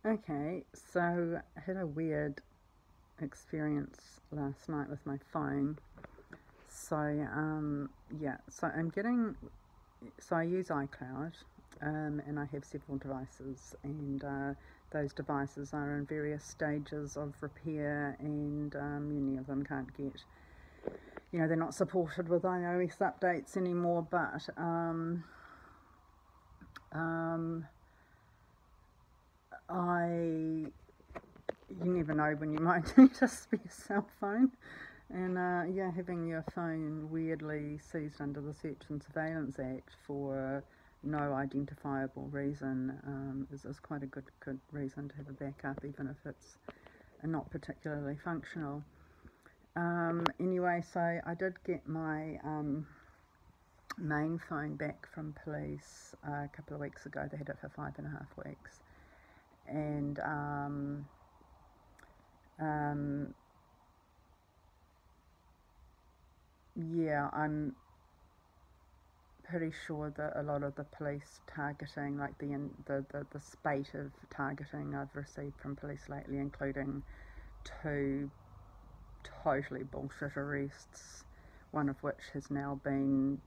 Okay, so I had a weird experience last night with my phone. So, yeah, so I use iCloud, and I have several devices, and those devices are in various stages of repair, and many of them can't get, they're not supported with iOS updates anymore, but um, I you never know when you might need a spare cell phone. And yeah, having your phone weirdly seized under the Search and Surveillance Act for no identifiable reason is quite a good reason to have a backup, even if it's not particularly functional. Anyway, so I did get my main phone back from police a couple of weeks ago. They had it for 5.5 weeks, and um, yeah, I'm pretty sure that a lot of the police targeting, like the spate of targeting I've received from police lately, including two totally bullshit arrests, one of which has now been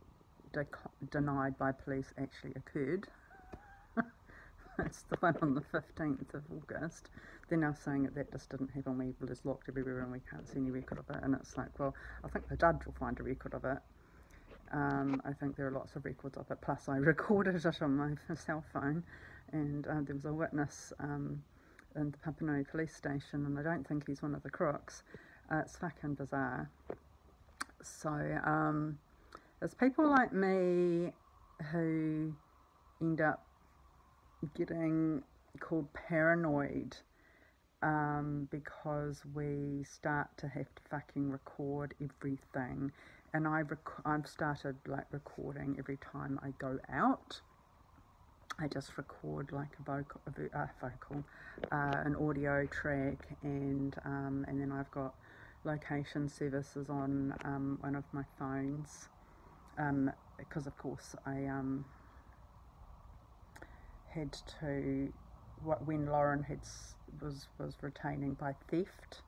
denied by police actually occurred. That's the one on the 15th of August. They're now saying that just didn't happen. We just looked everywhere and we can't see any record of it. And it's like, well, I think the judge will find a record of it. I think there are lots of records of it. Plus, I recorded it on my cell phone, and there was a witness in the Papanui police station, and I don't think he's one of the crooks. It's fucking bizarre. So, there's people like me who end up getting called paranoid because we start to have to fucking record everything. And I've started like recording every time I go out. I just record like an audio track, and then I've got location services on one of my phones, because of course I had to when Lauren was retaining by theft.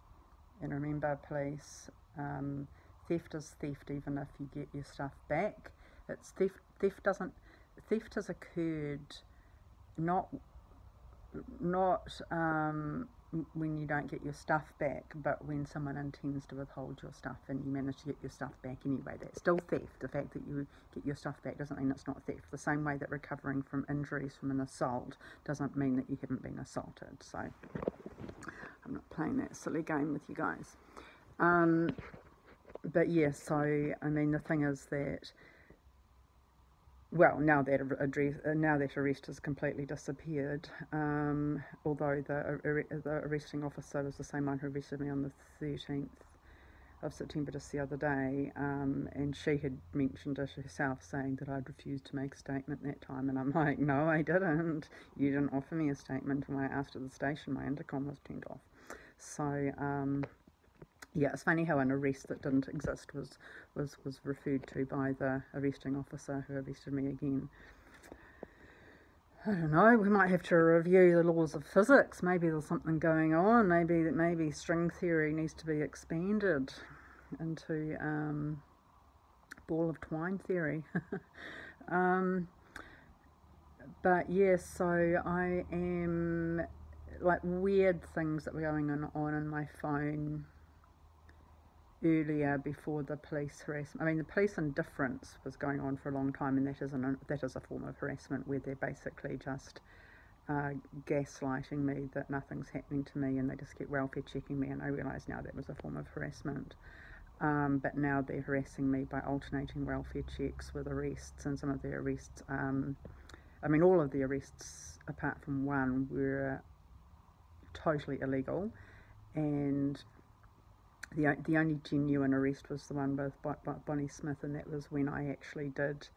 And remember, police, theft is theft even if you get your stuff back. It's theft. Theft has occurred not when you don't get your stuff back, but when someone intends to withhold your stuff and you manage to get your stuff back anyway. That's still theft. The fact that you get your stuff back doesn't mean it's not theft. The same way that recovering from injuries from an assault doesn't mean that you haven't been assaulted. So I'm not playing that silly game with you guys. But yeah, so I mean, the thing is that, well, now that arrest has completely disappeared, although the arresting officer was the same one who arrested me on the 13th of September, just the other day, and she had mentioned it herself, saying that I'd refused to make a statement that time, and I'm like, no, I didn't. You didn't offer me a statement. When I asked at the station, my intercom was turned off. So, yeah, it's funny how an arrest that didn't exist was referred to by the arresting officer who arrested me again. I don't know, we might have to review the laws of physics. Maybe there's something going on. Maybe string theory needs to be expanded into ball of twine theory. But yes, so I am, like, weird things that were going on in my phone earlier before the police harassment. I mean, the police indifference was going on for a long time, and that is a form of harassment where they're basically just gaslighting me that nothing's happening to me, and they just keep welfare checking me. And I realise now that was a form of harassment. But now they're harassing me by alternating welfare checks with arrests, and some of the arrests, I mean, all of the arrests apart from one were totally illegal, and the only genuine arrest was the one with Bonnie Smith, and that was when I actually did,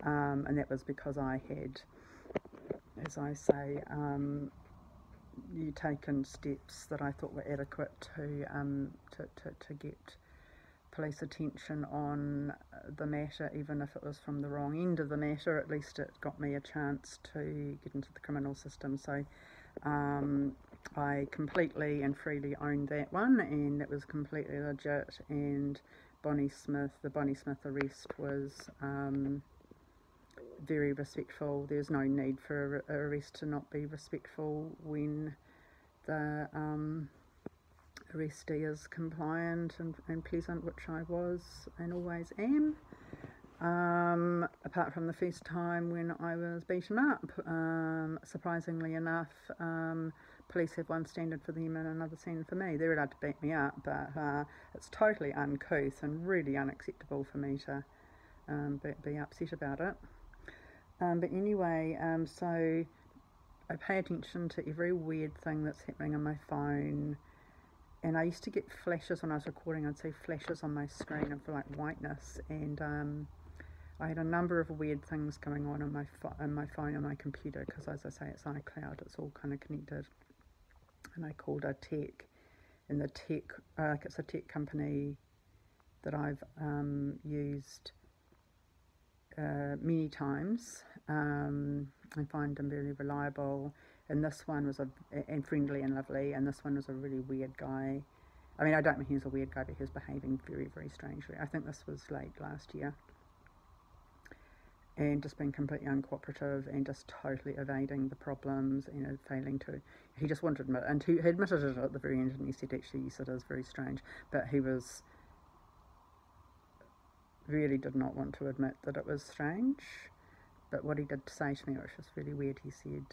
and that was because I had, as I say, taken steps that I thought were adequate to get police attention on the matter, even if it was from the wrong end of the matter. At least it got me a chance to get into the criminal system. So I completely and freely owned that one, and it was completely legit. And the Bonnie Smith arrest was very respectful. There's no need for a arrest to not be respectful when the arrestee is compliant and pleasant, which I was and always am. Apart from the first time when I was beaten up, surprisingly enough, police have one standard for them and another standard for me. They're allowed to beat me up, but it's totally uncouth and really unacceptable for me to be upset about it. But anyway, so I pay attention to every weird thing that's happening on my phone. And I used to get flashes when I was recording. I'd see flashes on my screen of like whiteness, and I had a number of weird things going on my phone and my computer, because as I say, it's iCloud, it's all kind of connected. And I called a tech, and the tech, it's a tech company that I've used many times. I find them very reliable. And this one was and friendly and lovely, and this one was a really weird guy. I mean, I don't mean he was a weird guy, but he was behaving very, very strangely. I think this was late last year. And just being completely uncooperative and just totally evading the problems and failing to... He just wanted to admit, and he admitted it at the very end, and he said, actually, yes, it is very strange. But he really did not want to admit that it was strange. But what he did say to me, which was really weird, he said,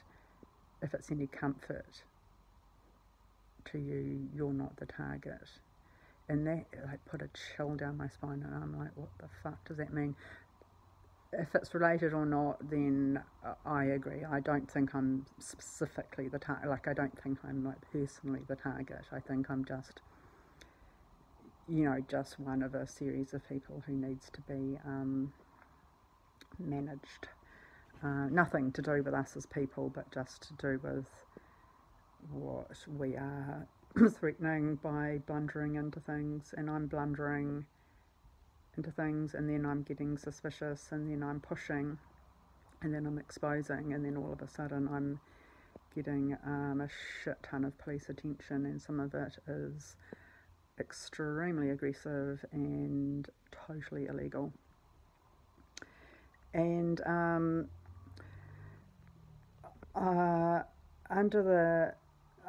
if it's any comfort to you, you're not the target. And that put a chill down my spine, and I'm like, what the fuck does that mean? If it's related or not, then I agree. I don't think I'm specifically the target. Like, I don't think I'm personally the target. I think I'm just, just one of a series of people who needs to be managed. Nothing to do with us as people, but just to do with what we are threatening by blundering into things. And I'm blundering into things, and then I'm getting suspicious, and then I'm pushing, and then I'm exposing, and then all of a sudden I'm getting a shit ton of police attention, and some of it is extremely aggressive and totally illegal. And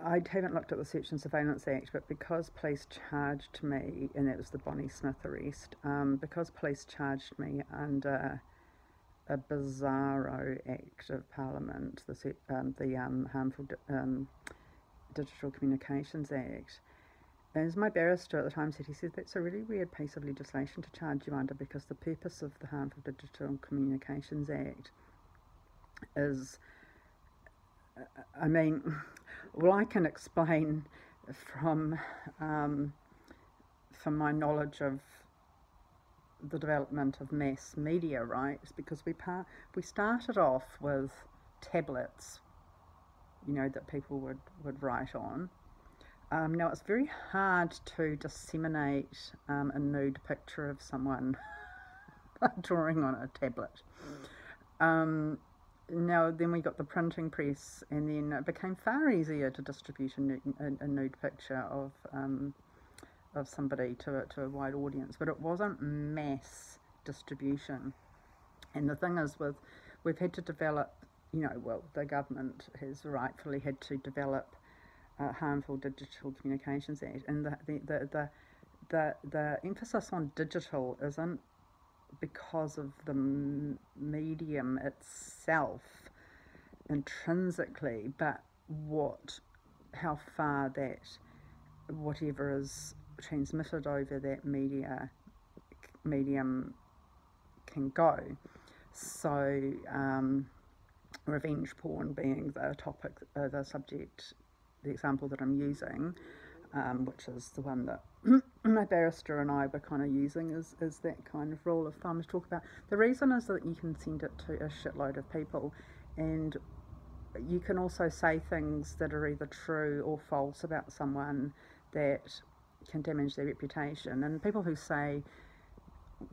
I haven't looked at the Search and Surveillance Act, but because police charged me, and that was the Bonnie Smith arrest, because police charged me under a bizarro Act of Parliament, the Harmful Digital Communications Act, as my barrister at the time said, he said, that's a really weird piece of legislation to charge you under, because the purpose of the Harmful Digital Communications Act is... I can explain from my knowledge of the development of mass media, right? It's because we started off with tablets, that people would write on. Now, it's very hard to disseminate a nude picture of someone drawing on a tablet. Now, then we got the printing press, and then it became far easier to distribute a nude picture of somebody to a wide audience, but it wasn't mass distribution. And the thing is, we've had to develop, the government has rightfully had to develop a Harmful Digital Communications Act, and the emphasis on digital isn't because of the medium itself intrinsically, but how far that whatever is transmitted over that medium can go. So revenge porn being the topic, the subject, the example that I'm using, which is the one that my barrister and I were kind of using, is that kind of rule of thumb to talk about. The reason is that you can send it to a shitload of people, and you can also say things that are either true or false about someone that can damage their reputation. And people who say,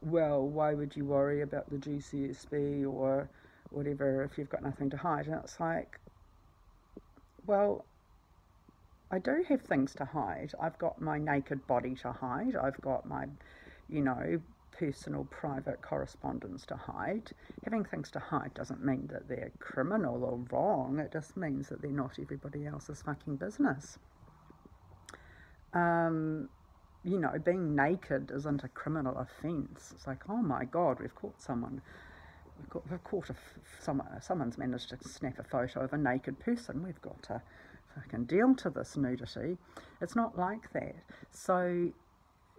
well, why would you worry about the GCSB or whatever if you've got nothing to hide? And it's like, Well, I do have things to hide. I've got my naked body to hide. I've got my, you know, personal private correspondence to hide. Having things to hide doesn't mean that they're criminal or wrong. It just means that they're not everybody else's fucking business. You know, being naked isn't a criminal offence. It's like, oh my God, we've caught someone. We've caught someone's managed to snap a photo of a naked person. We've got to fucking deal to this nudity. It's not like that. So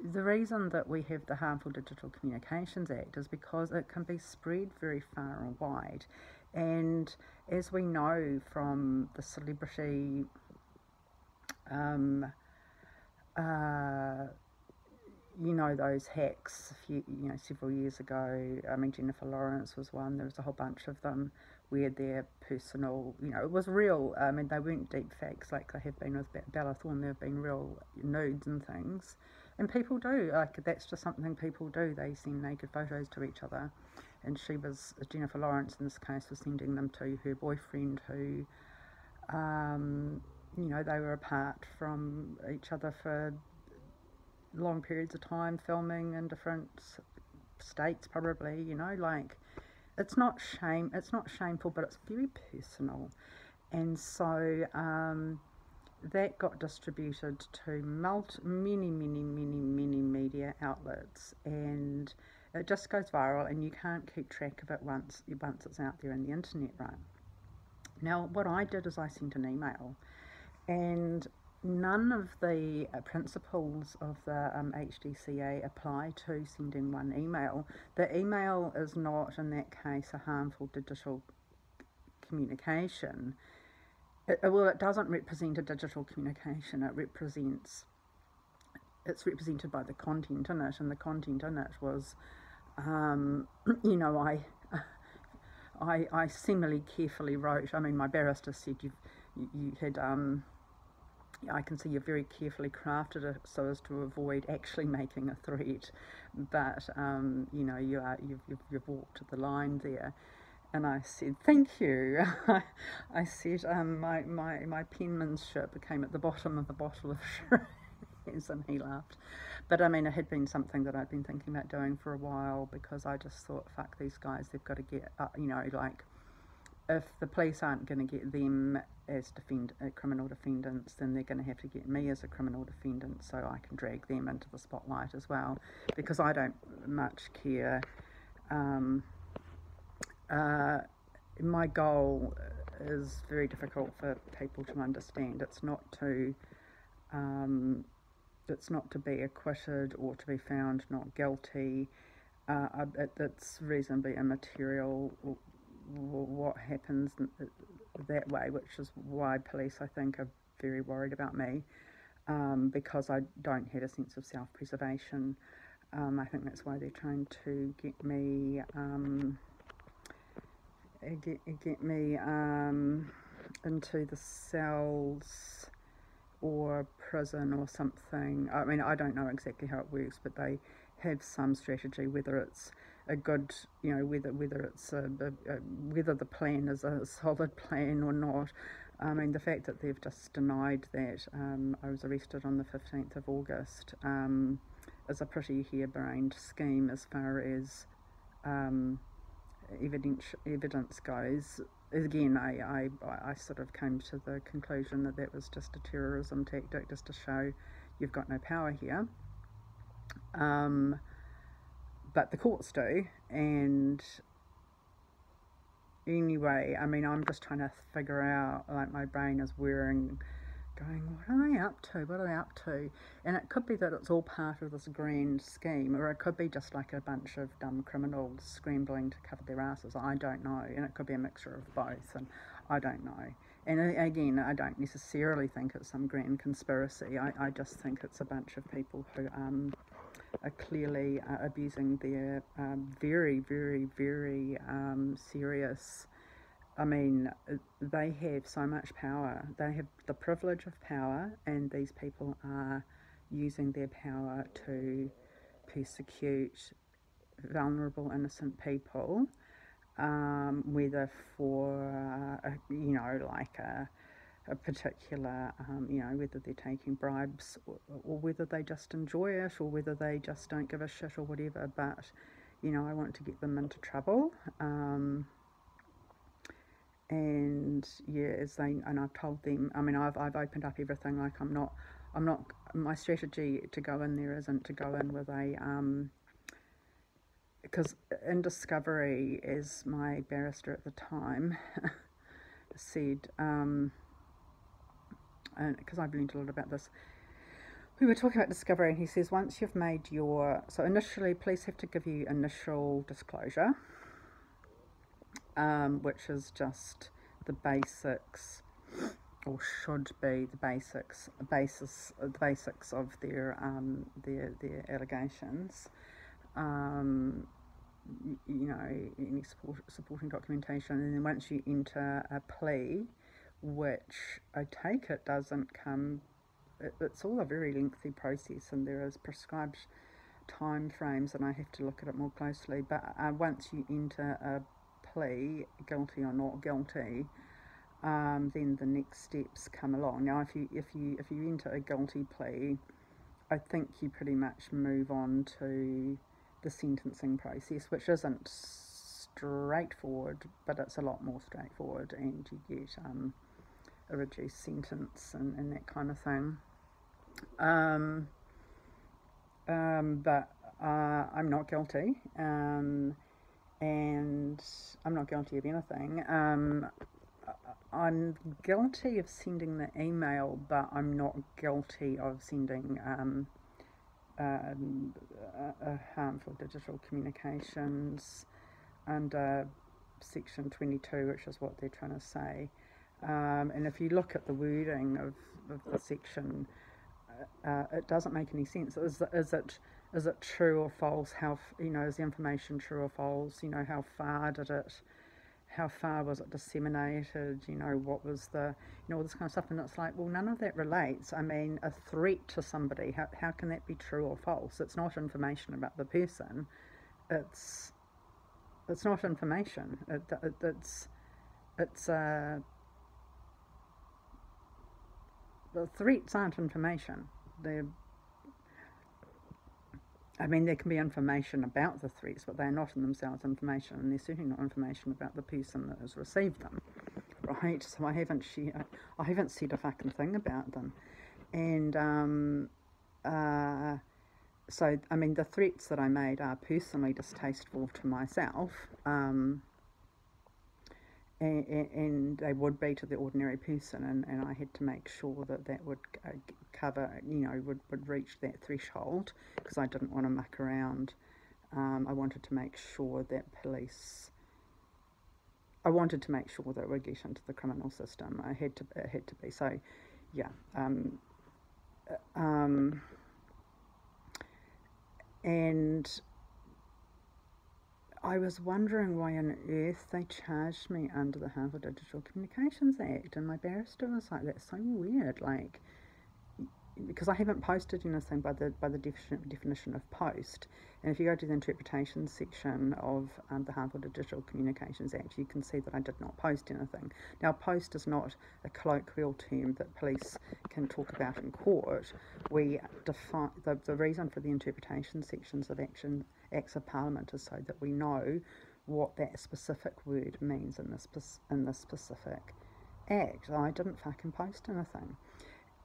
the reason that we have the Harmful Digital Communications Act is because it can be spread very far and wide. And as we know from the celebrity you know, those hacks several years ago. I mean, Jennifer Lawrence was one. There was a whole bunch of them where their personal, you know, it was real. I mean, they weren't deep fakes like they have been with Bella Thorne. There have been real nudes and things. And people do, like, that's just something people do. They send naked photos to each other. And Jennifer Lawrence in this case, was sending them to her boyfriend who, you know, they were apart from each other for long periods of time, filming in different states probably, you know, like, it's not shameful, but it's very personal. And so that got distributed to many media outlets, and it just goes viral, and you can't keep track of it once it's out there in the internet, right? Now, what I did is I sent an email, and none of the principles of the HDCA apply to sending one email. The email is not, in that case, a harmful digital communication. It doesn't represent a digital communication. It's represented by the content in it, and the content in it was, you know, I seemingly carefully wrote. I mean, my barrister said you had. I can see you've very carefully crafted it so as to avoid actually making a threat, but you know, you've walked the line there. And I said, thank you. I said, my penmanship came at the bottom of a bottle of Shiraz, and he laughed. But I mean, it had been something that I'd been thinking about doing for a while, because I just thought, fuck these guys, they've got to get, you know, like, if the police aren't going to get them as criminal defendants, then they're going to have to get me as a criminal defendant, so I can drag them into the spotlight as well, because I don't much care. My goal is very difficult for people to understand. It's not to be acquitted or to be found not guilty. It's reasonably immaterial what happens that way, which is why police, I think, are very worried about me, because I don't have a sense of self-preservation. I think that's why they're trying to get me into the cells or prison or something. I mean, I don't know exactly how it works, but they have some strategy, whether it's a good, you know, whether it's whether the plan is a solid plan or not. I mean, the fact that they've just denied that I was arrested on the 15th of August is a pretty harebrained scheme as far as evidence goes. Again, I sort of came to the conclusion that was just a terrorism tactic, just to show you've got no power here. But the courts do, and anyway, I mean, I'm just trying to figure out, like, my brain is going, what are they up to? And it could be that it's all part of this grand scheme, or it could be just like a bunch of dumb criminals scrambling to cover their asses. I don't know, and it could be a mixture of both, and I don't know. And again, I don't necessarily think it's some grand conspiracy. I just think it's a bunch of people who are clearly abusing their very serious. I mean, they have so much power. They have the privilege of power, and these people are using their power to persecute vulnerable, innocent people, whether for, you know, like a particular, whether they're taking bribes or whether they just enjoy it or whether they just don't give a shit or whatever. But, I want to get them into trouble. And yeah, and I've told them, I've opened up everything. Like I'm not, my strategy to go in there isn't to go in with because in discovery, as my barrister at the time said, and because I've learned a lot about this, we were talking about discovery, and he says once you've made so initially police have to give you initial disclosure, which is just the basics, or should be the basics of their allegations. Any supporting documentation, and then once you enter a plea, which I take it doesn't come, it's all a very lengthy process, and there is prescribed time frames, and I have to look at it more closely. But once you enter a plea, guilty or not guilty, then the next steps come along. Now, if you enter a guilty plea, I think you pretty much move on to the sentencing process, which isn't straightforward, but it's a lot more straightforward, and you get a reduced sentence and that kind of thing. But I'm not guilty, and I'm not guilty of anything. I'm guilty of sending the email, but I'm not guilty of sending harmful digital communications under section 22, which is what they're trying to say. And if you look at the wording of the section, it doesn't make any sense. Is it true or false? Is the information true or false? How far was it disseminated? What was all this kind of stuff. And it's like, well, none of that relates. I mean, a threat to somebody, how can that be true or false? It's not information about the person. It's not information. The threats aren't information. There can be information about the threats, but they're not in themselves information, and they're certainly not information about the person that has received them, right? So I haven't said a fucking thing about them, and the threats that I made are personally distasteful to myself, and they would be to the ordinary person, and I had to make sure that would cover, would reach that threshold, because I didn't want to muck around. I wanted to make sure that it would get into the criminal system. It had to be. So, yeah. And I was wondering why on earth they charged me under the Harmful Digital Communications Act, and my barrister was like, that's so weird, like, because I haven't posted anything by the definition of post. And if you go to the interpretation section of the Harmful Digital Communications Act, you can see that I did not post anything. Now, post is not a colloquial term that police can talk about in court. We define the reason for the interpretation sections of Acts of Parliament is so that we know what that specific word means in this specific act. I didn't fucking post anything.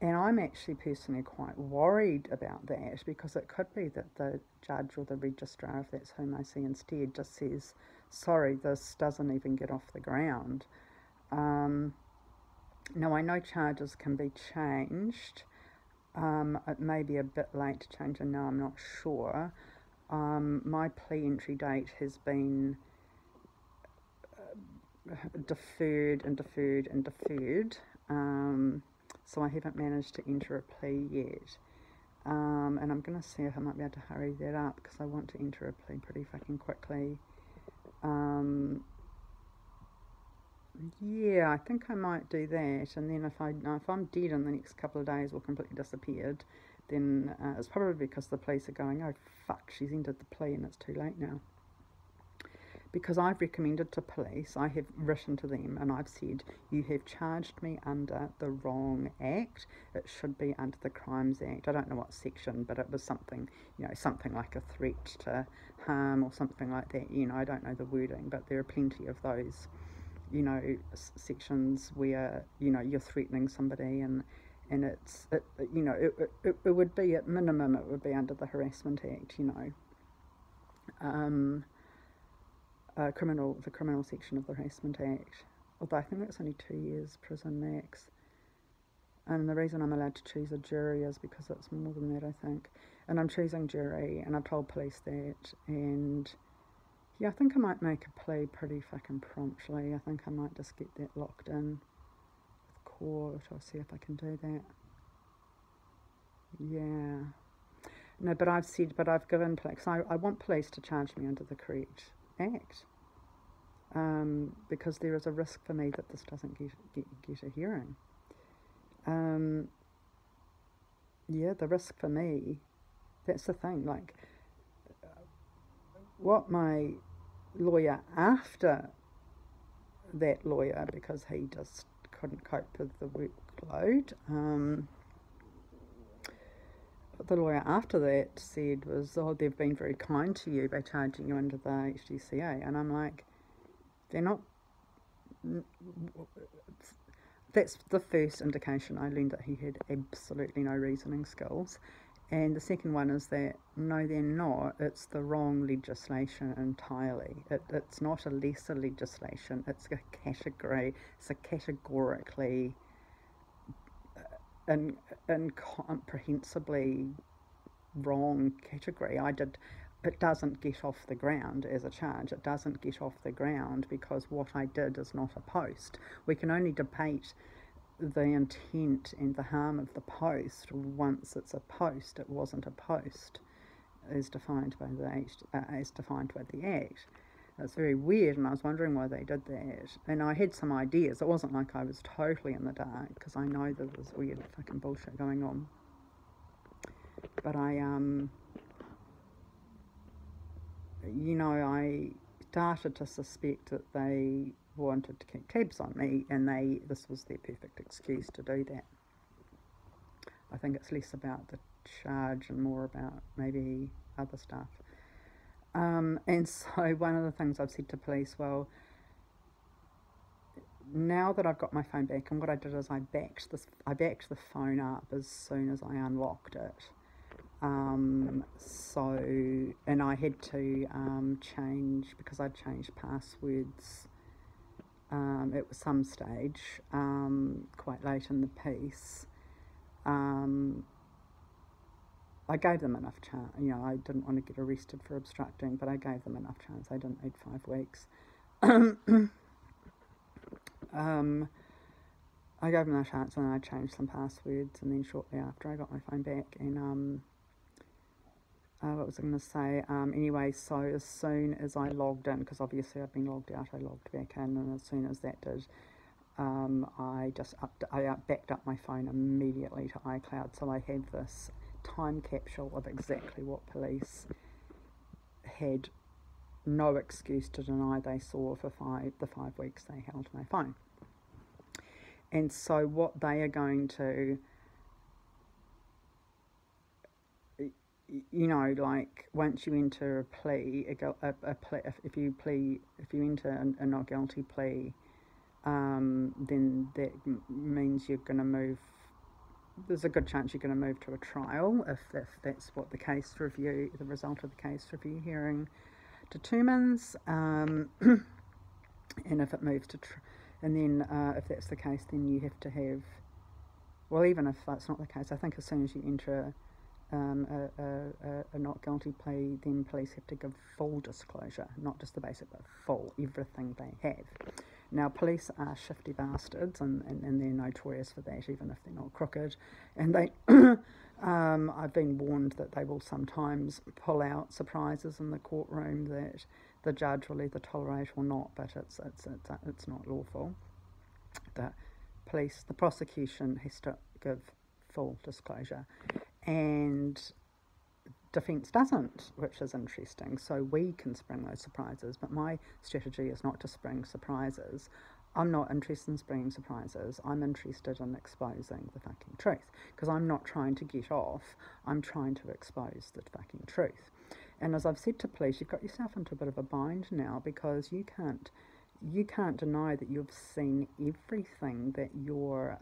And I'm actually personally quite worried about that, because it could be that the judge or the registrar, if that's whom I see instead, just says, sorry, this doesn't even get off the ground. Now, I know charges can be changed. It may be a bit late to change, and now I'm not sure. My plea entry date has been deferred. So I haven't managed to enter a plea yet. And I'm going to see if I might be able to hurry that up, because I want to enter a plea pretty fucking quickly. Yeah, I think I might do that. And then if I'm dead in the next couple of days or completely disappeared, then it's probably because the police are going, oh fuck, she's entered the plea and it's too late now. because I've recommended to police, I have written to them and I've said, you have charged me under the wrong act. It should be under the Crimes Act. I don't know what section, but it was something, something like a threat to harm or something like that. I don't know the wording, but there are plenty of those, sections where, you're threatening somebody and it would be, at minimum, it would be under the Harassment Act, the criminal section of the Harassment Act. Although I think that's only 2 years prison max. And the reason I'm allowed to choose a jury is because it's more than that, I think. And I'm choosing jury, and I've told police that. And yeah, I think I might make a plea pretty fucking promptly. I think I might just get that locked in with court. I'll see if I can do that. Yeah. No, but I've given police, I want police to charge me under the correct act, because there is a risk for me that this doesn't get a hearing. Yeah, the risk for me, that's the thing, like, what my lawyer after that lawyer, because he just couldn't cope with the workload, the lawyer after that said was, they've been very kind to you by charging you under the HDCA. And I'm like, they're not. That's the first indication I learned that he had absolutely no reasoning skills. And the second one is that, no, they're not. It's the wrong legislation entirely. It's not a lesser legislation. It's a category. It's a categorically incomprehensibly wrong category. It doesn't get off the ground as a charge. It doesn't get off the ground because what I did is not a post. We can only debate the intent and the harm of the post once it's a post. It wasn't a post as defined by the Act. It's very weird, and I was wondering why they did that. And I had some ideas. It wasn't like I was totally in the dark, because I know there was weird fucking bullshit going on. But I started to suspect that they wanted to keep tabs on me, and this was their perfect excuse to do that. I think it's less about the charge and more about maybe other stuff. And so one of the things I've said to police, well, now that I've got my phone back, and what I did is I backed the phone up as soon as I unlocked it. And I had to change, because I'd changed passwords at some stage, quite late in the piece. I gave them enough chance. I didn't want to get arrested for obstructing, but I gave them enough chance. I didn't need 5 weeks. I gave them a chance, and I changed some passwords, and then shortly after I got my phone back, and what was I going to say? Anyway, so as soon as I logged in, because obviously I've been logged out, I logged back in, and as soon as that did, I backed up my phone immediately to iCloud, so I have this time capsule of exactly what police had no excuse to deny they saw for the 5 weeks they held my phone. And so what they are going to, like, once you enter a plea, if you enter a not guilty plea, then that means you're going to move. There's a good chance you're going to move to a trial if that's what the result of the case review hearing determines. And if it moves to, and then if that's the case, then you have to have. Well, even if that's not the case, I think as soon as you enter a not guilty plea, then police have to give full disclosure, not just the basic, but full, everything they have. Now, police are shifty bastards, and they're notorious for that, even if they're not crooked. And they, I've been warned that they will sometimes pull out surprises in the courtroom that the judge will either tolerate or not, but it's not lawful. The prosecution has to give full disclosure, and defence doesn't, which is interesting. So we can spring those surprises, but my strategy is not to spring surprises. I'm not interested in springing surprises. I'm interested in exposing the fucking truth, because I'm not trying to get off. I'm trying to expose the fucking truth. And as I've said to police, you've got yourself into a bit of a bind now, because you can't deny that you've seen everything that your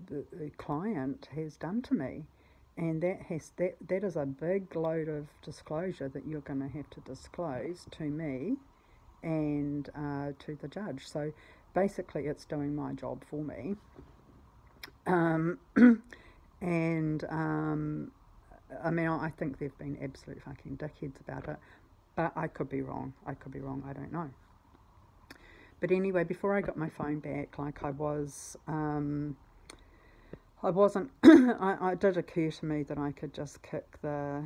the client has done to me, and that is a big load of disclosure that you're going to have to disclose to me and to the judge. So basically, it's doing my job for me, and I mean, I think they've been absolute fucking dickheads about it, but I could be wrong. I don't know. But anyway, before I got my phone back, like I wasn't. It did occur to me that I could just kick the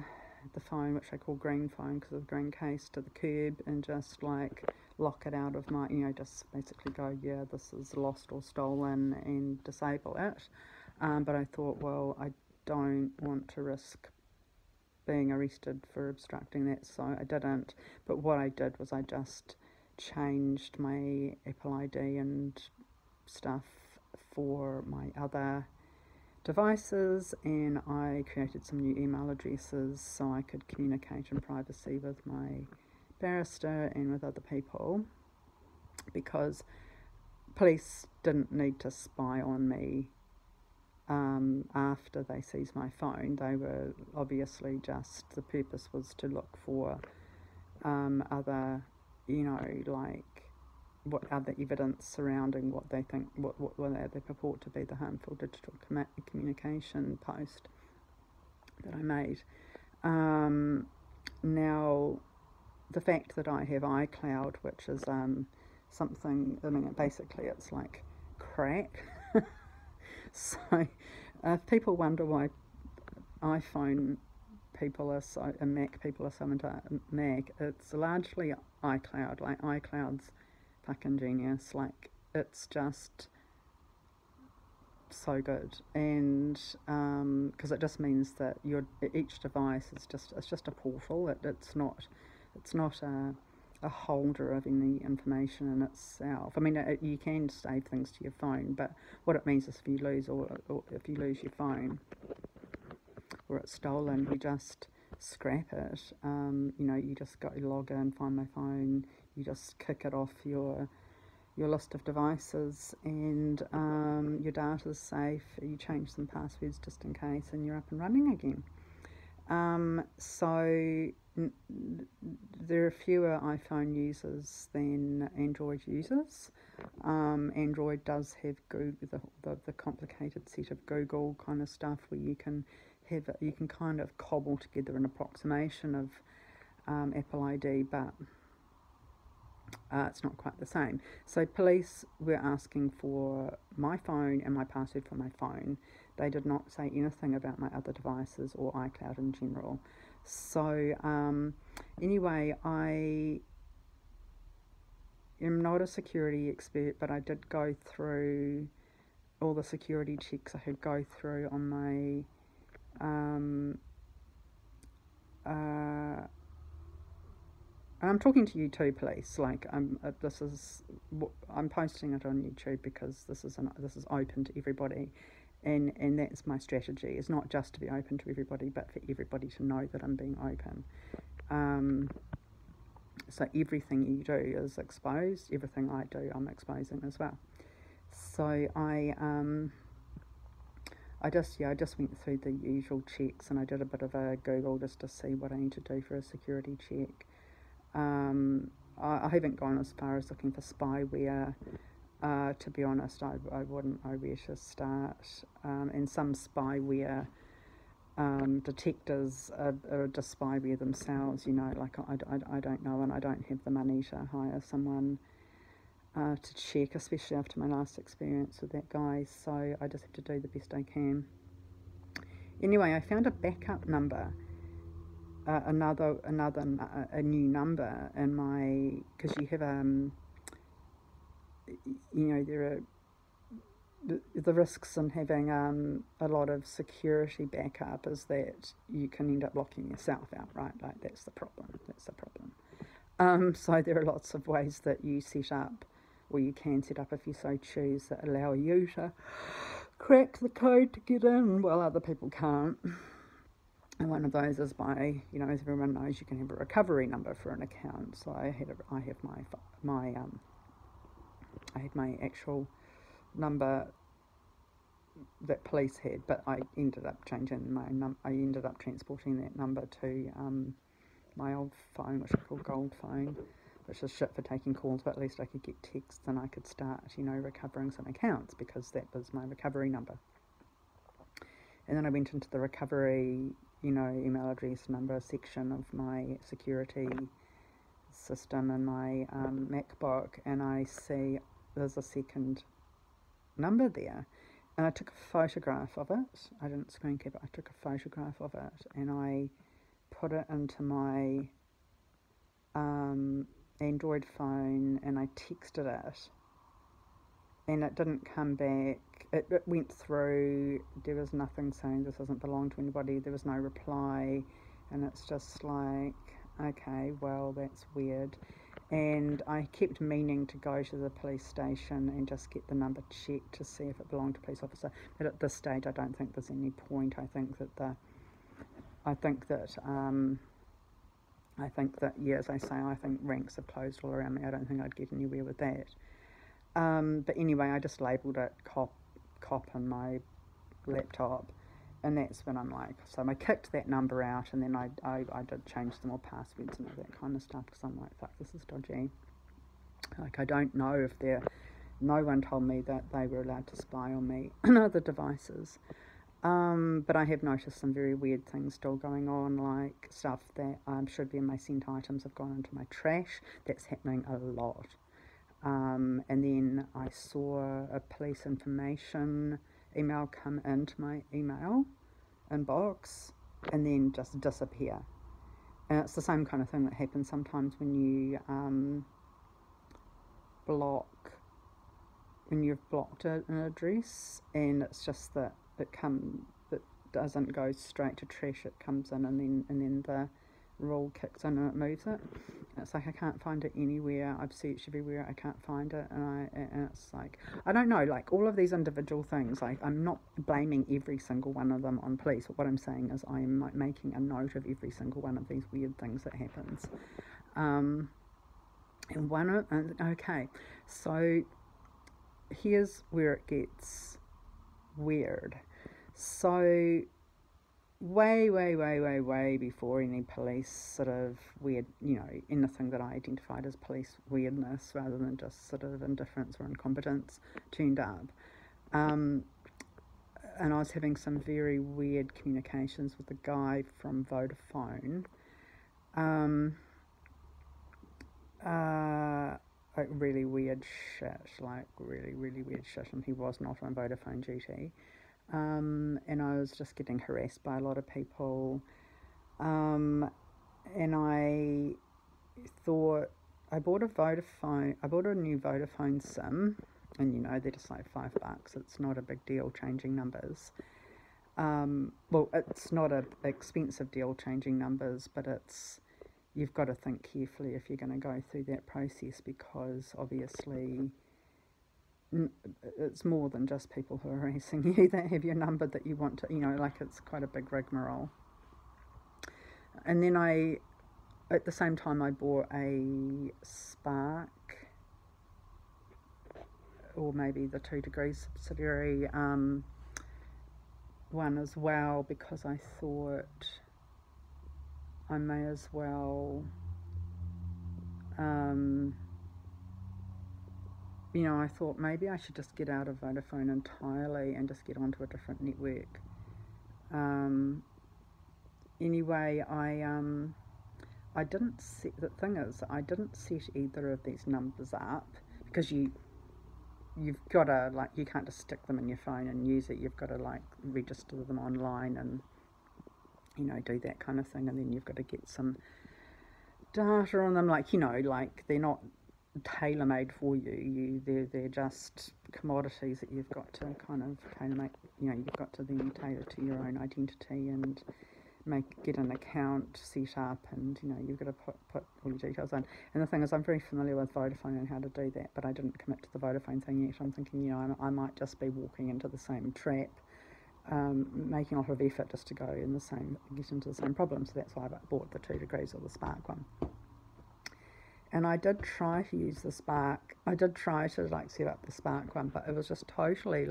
phone, which I call green phone because of the green case, to the curb and just like lock it out of my, just basically go, yeah, this is lost or stolen, and disable it. But I thought, well, I don't want to risk being arrested for obstructing that, so I didn't. But what I did was I just changed my Apple ID and stuff for my other devices, and I created some new email addresses so I could communicate in privacy with my barrister and with other people, because police didn't need to spy on me after they seized my phone. They were obviously just, the purpose was to look for other, like what other evidence surrounding what they think, what they purport to be the harmful digital communication post that I made. Now, the fact that I have iCloud, which is something, I mean, basically it's like crack. So if people wonder why iPhone people are so, and Mac people are so into Mac, it's largely iCloud. Like, iCloud's fucking genius. Like, it's just so good, and because it just means that each device is just a portal. It's not a holder of any information in itself. I mean, you can save things to your phone, but what it means is if you lose or if you lose your phone or it's stolen, you just scrap it. You just got to log in, find my phone, you just kick it off your list of devices, and your data's safe. You change some passwords just in case, and you're up and running again. So there are fewer iPhone users than Android users. Android does have Google, the complicated set of Google kind of stuff where you can kind of cobble together an approximation of Apple ID, but it's not quite the same. So police were asking for my phone and my password for my phone. They did not say anything about my other devices or iCloud in general. So anyway, I am not a security expert, but I did go through all the security checks I could go through on my and I'm talking to you too, police. Like, I'm posting it on YouTube because this is open to everybody, and that's my strategy. It's not just to be open to everybody, but for everybody to know that I'm being open. So everything you do is exposed. Everything I do, I'm exposing as well. So I just went through the usual checks, and I did a bit of a Google just to see what I need to do for a security check. I haven't gone as far as looking for spyware. To be honest, I wouldn't know where to start. And some spyware detectors are just spyware themselves. Like I don't know, and I don't have the money to hire someone to check, especially after my last experience with that guy. So I just have to do the best I can. Anyway, I found a backup number. A new number in my, because you have there are the risks in having a lot of security backup is that you can end up locking yourself out, right? Like that's the problem. So there are lots of ways that you set up, or you can set up if you so choose, that allow you to crack the code to get in while other people can't. And one of those is by, as everyone knows, you can have a recovery number for an account. So I had my actual number that police had, but I ended up changing I ended up transporting that number to my old phone, which I call Gold Phone, which is shit for taking calls, but at least I could get texts and I could start, recovering some accounts because that was my recovery number. And then I went into the recovery, email address number section of my security system in my MacBook, and I see there's a second number there. And I took a photograph of it. I didn't screen cap it. I took a photograph of it and I put it into my Android phone and I texted it. And it didn't come back. It went through. There was nothing saying this doesn't belong to anybody. There was no reply. And it's just like, okay, well, that's weird. And I kept meaning to go to the police station and just get the number checked to see if it belonged to a police officer. But at this stage, I don't think there's any point. I think that, yeah, as I say, I think ranks have closed all around me. I don't think I'd get anywhere with that. But anyway, I just labelled it cop on my laptop. And that's when I'm like, so I kicked that number out, and then I did change some more passwords and all that kind of stuff, because I'm like, fuck, this is dodgy. Like, I don't know if no one told me that they were allowed to spy on me on other devices. But I have noticed some very weird things still going on, like stuff that should be in my sent items have gone into my trash. That's happening a lot. And then I saw a police information email come into my email inbox and then just disappear. And it's the same kind of thing that happens sometimes when you you've blocked an address, and it's just that it doesn't go straight to trash. It comes in and then the rule kicks in and it moves it. And it's like I can't find it anywhere. I've searched everywhere. I can't find it, and it's like, I don't know. Like all of these individual things. Like I'm not blaming every single one of them on police. But what I'm saying is I'm making a note of every single one of these weird things that happens. Okay, so here's where it gets weird. So way before any police sort of weird, anything that I identified as police weirdness rather than just sort of indifference or incompetence turned up. And I was having some very weird communications with a guy from Vodafone. Like really weird shit, and he was not on Vodafone duty. And I was just getting harassed by a lot of people. And I thought, I bought a new Vodafone SIM, and they're just like $5. It's not a big deal changing numbers. Well, it's not an expensive deal changing numbers, but you've got to think carefully if you're going to go through that process, because obviously it's more than just people who are harassing you that have your number that you want to, like it's quite a big rigmarole. And then at the same time, I bought a Spark, or maybe the 2 Degrees subsidiary one as well, because I thought I may as well, I thought maybe I should just get out of Vodafone entirely and just get onto a different network. Anyway, I didn't set, the thing is, I didn't set either of these numbers up, because you've got to, like, you can't just stick them in your phone and use it. You've got to, like, register them online and, do that kind of thing, and then you've got to get some data on them, like, like they're not tailor-made for you. They're just commodities that you've got to kind of tailor-make. You've got to then tailor to your own identity and get an account set up, and you've got to put all your details in. And the thing is, I'm very familiar with Vodafone and how to do that, but I didn't commit to the Vodafone thing yet. I'm thinking, I might just be walking into the same trap, making a lot of effort just to get into the same problem. So that's why I bought the 2 Degrees or the Spark one. And I did try to use the Spark. I did try to set up the Spark one, but it was just totally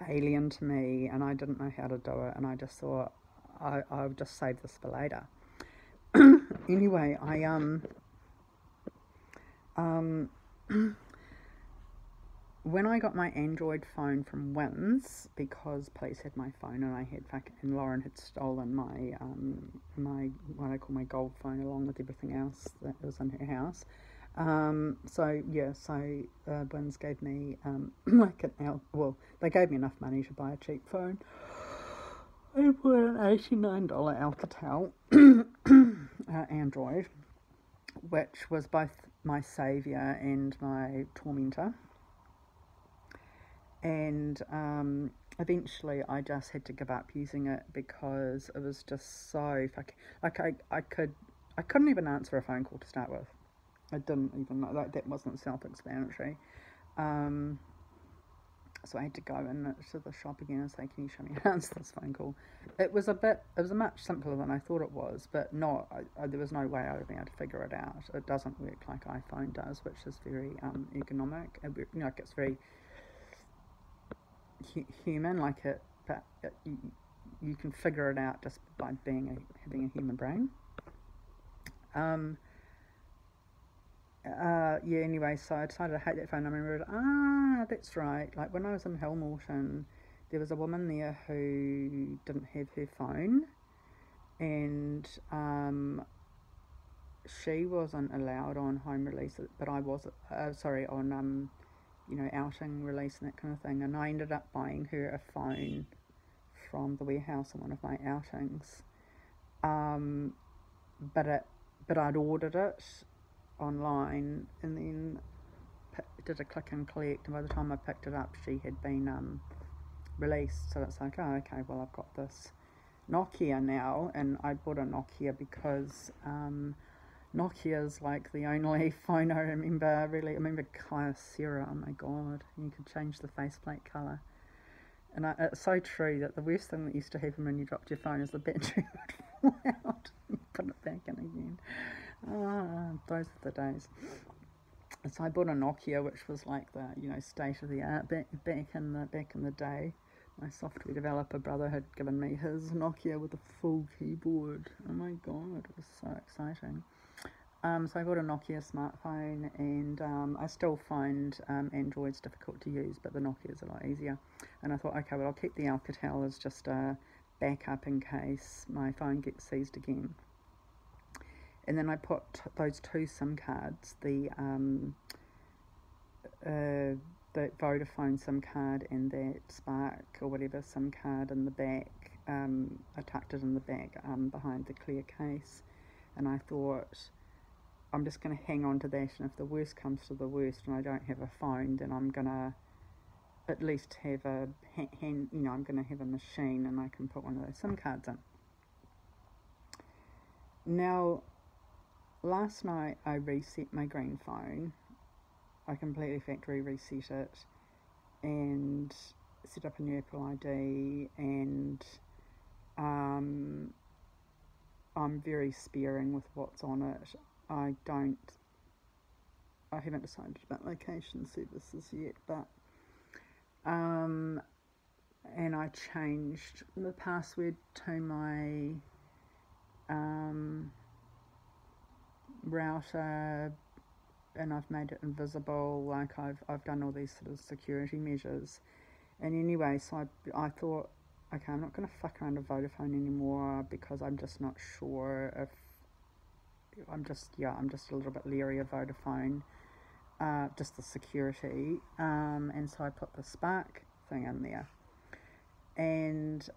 alien to me, and I didn't know how to do it. And I just thought I'll just save this for later. Anyway, when I got my Android phone from Wins, because police had my phone and Lauren had stolen my what I call my gold phone along with everything else that was in her house. So Wins gave me they gave me enough money to buy a cheap phone. I bought an $89 Alcatel Android, which was both my saviour and my tormentor. And eventually I just had to give up using it because it was just so fucking... I couldn't even answer a phone call to start with. I didn't even know that wasn't self-explanatory. So I had to go into the shop again and say, can you show me how to answer this phone call? It was much simpler than I thought it was, but there was no way I would be able to figure it out. It doesn't work like iPhone does, which is very ergonomic. It's very human, you can figure it out just by having a human brain. Anyway, so I decided to hate that phone. I remembered, that's right, when I was in Hillmorton, there was a woman there who didn't have her phone, and she wasn't allowed on home release, but I was, on outing release and that kind of thing, and I ended up buying her a phone from the warehouse on one of my outings, but I'd ordered it online and then did a click and collect, and by the time I picked it up she had been released. So it's like, oh okay, well I've got this Nokia now, and I bought a Nokia because Nokia's the only phone I remember really. I remember Kyocera, oh my god, you could change the faceplate colour. And it's so true that the worst thing that used to happen when you dropped your phone is the battery would fall out and you put it back in again. Those are the days. So I bought a Nokia, which was the state of the art back in the day. My software developer brother had given me his Nokia with a full keyboard. Oh my god, it was so exciting. So I got a Nokia smartphone, and I still find Androids difficult to use, but the Nokia's a lot easier. And I thought, okay, well I'll keep the Alcatel as just a backup in case my phone gets seized again. And then I put those 2 SIM cards, the Vodafone SIM card and that Spark or whatever SIM card in the back. I tucked it in the back behind the clear case, and I thought, I'm just going to hang on to that, and if the worst comes to the worst and I don't have a phone, then I'm going to at least have a I'm going to have a machine and I can put one of those SIM cards in. Now, last night I reset my green phone. I completely factory reset it and set up a new Apple ID, and I'm very sparing with what's on it. I haven't decided about location services yet, but and I changed the password to my router, and I've made it invisible. I've done all these sort of security measures. And anyway, so I thought, okay, I'm not going to fuck around with Vodafone anymore, because I'm just not sure if I'm just a little bit leery of Vodafone, just the security, and so I put the Spark thing in there, and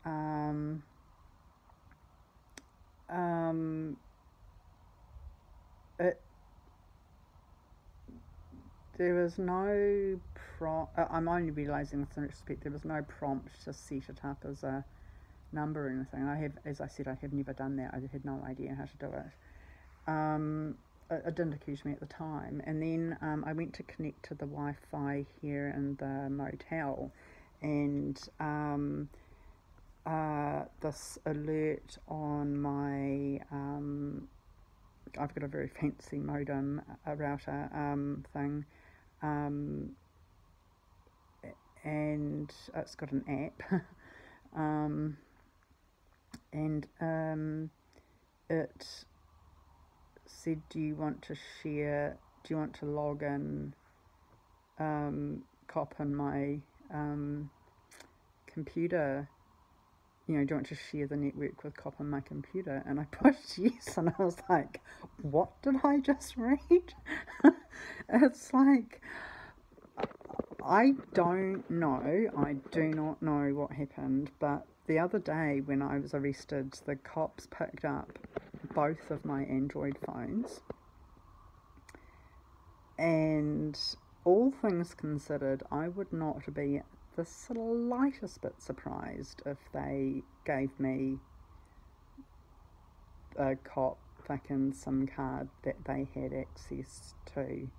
There was no prompt. I'm only realising this in retrospect. There was no prompt to set it up as a number or anything. I have, as I said, I have never done that. I had no idea how to do it. It didn't occur to me at the time. And then I went to connect to the Wi-Fi here in the motel, and this alert on my I've got a very fancy modem, a router thing, um, and it's got an app, um, and it said, do you want to log in, cop in my computer, do you want to share the network with cop on my computer? And I pushed yes, and I was like, what did I just read? It's like, I don't know, I do not know what happened, but the other day when I was arrested, the cops picked up both of my Android phones, and all things considered, I would not be the slightest bit surprised if they gave me a cop fucking SIM card that they had access to,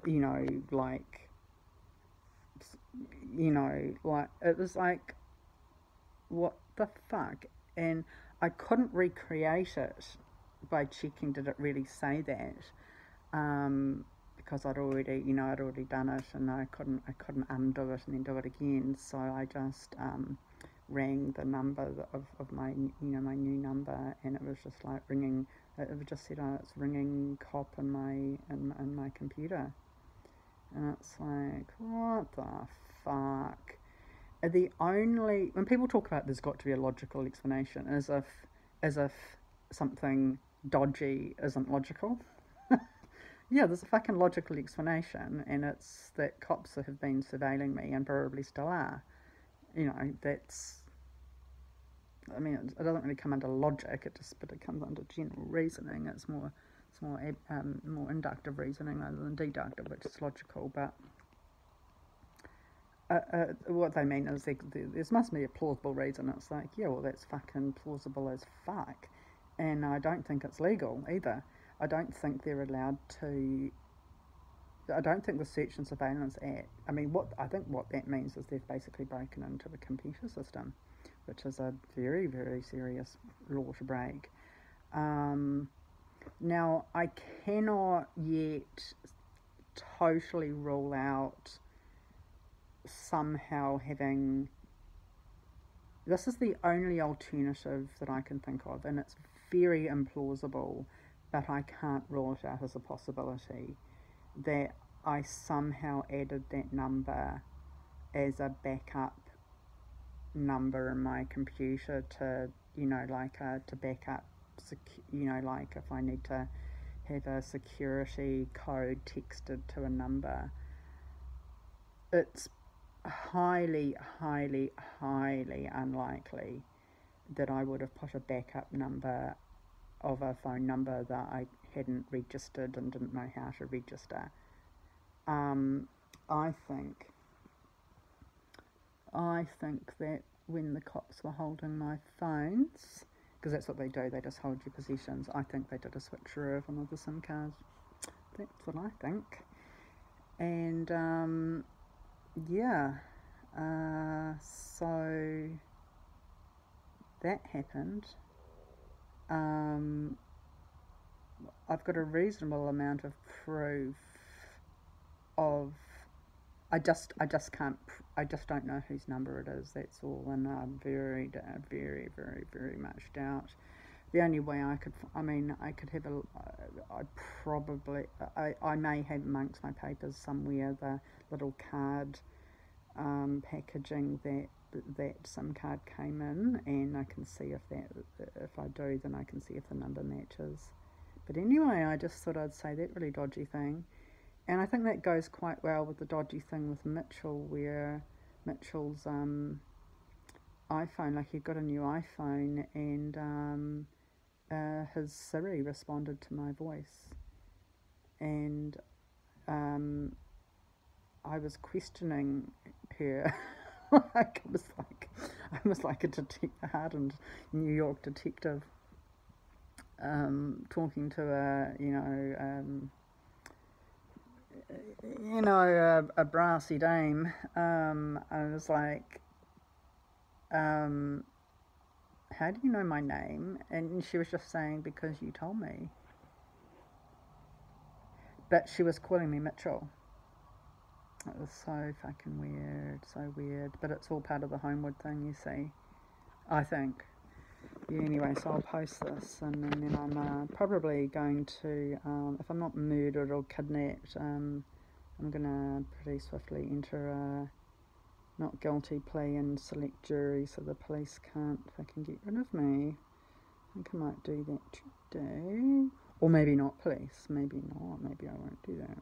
like, like, it was like, what the fuck? And I couldn't recreate it by checking did it really say that, because I'd already done it, and I couldn't undo it and then do it again. So I just rang the number of my my new number, and it was just like ringing. It just said, oh, it's ringing cop in my computer, and it's like, what the fuck? When people talk about there's got to be a logical explanation, as if something dodgy isn't logical. Yeah, there's a fucking logical explanation, and it's that cops have been surveilling me and probably still are. That's. I mean, it doesn't really come under logic. But it comes under general reasoning. It's more more inductive reasoning rather than deductive, which is logical. But what they mean is there must be a plausible reason. It's like, yeah, well, that's fucking plausible as fuck, and I don't think it's legal either. I don't think they're allowed to. I don't think the Search and Surveillance Act. I mean, what that means is they've basically broken into the computer system, which is a very, very serious law to break. Now, I cannot yet totally rule out somehow having. This is the only alternative that I can think of, and it's very implausible, but I can't rule it out as a possibility, that I somehow added that number as a backup number in my computer to, to back up, like if I need to have a security code texted to a number. It's highly, highly, highly unlikely that I would have put a backup number of a phone number that I hadn't registered and didn't know how to register. I think that when the cops were holding my phones, because that's what they do, they just hold your possessions, I think they did a switcheroo of one of the SIM cards. That's what I think. And yeah, so that happened. I've got a reasonable amount of proof of. I just don't know whose number it is. That's all, and I'm very, very, very, very much doubt. The only way I could have I may have amongst my papers somewhere the little card packaging that SIM card came in, and I can see if I do, then I can see if the number matches. But anyway, I just thought I'd say that really dodgy thing. And I think that goes quite well with the dodgy thing with Mitchell, where Mitchell's iPhone, like, he got a new iPhone, and his Siri responded to my voice. And I was questioning her. Like I was like a hardened New York detective, talking to a brassy dame. I was like, how do you know my name? And she was just saying, because you told me. But she was calling me Mitchell. It was so fucking weird, so weird. But it's all part of the Homewood thing, you see. I think. Yeah, anyway, so I'll post this, and then I'm probably going to, if I'm not murdered or kidnapped, I'm going to pretty swiftly enter a not guilty plea and select jury so the police can't fucking get rid of me. I think I might do that today. Or maybe not police, maybe not, maybe I won't do that.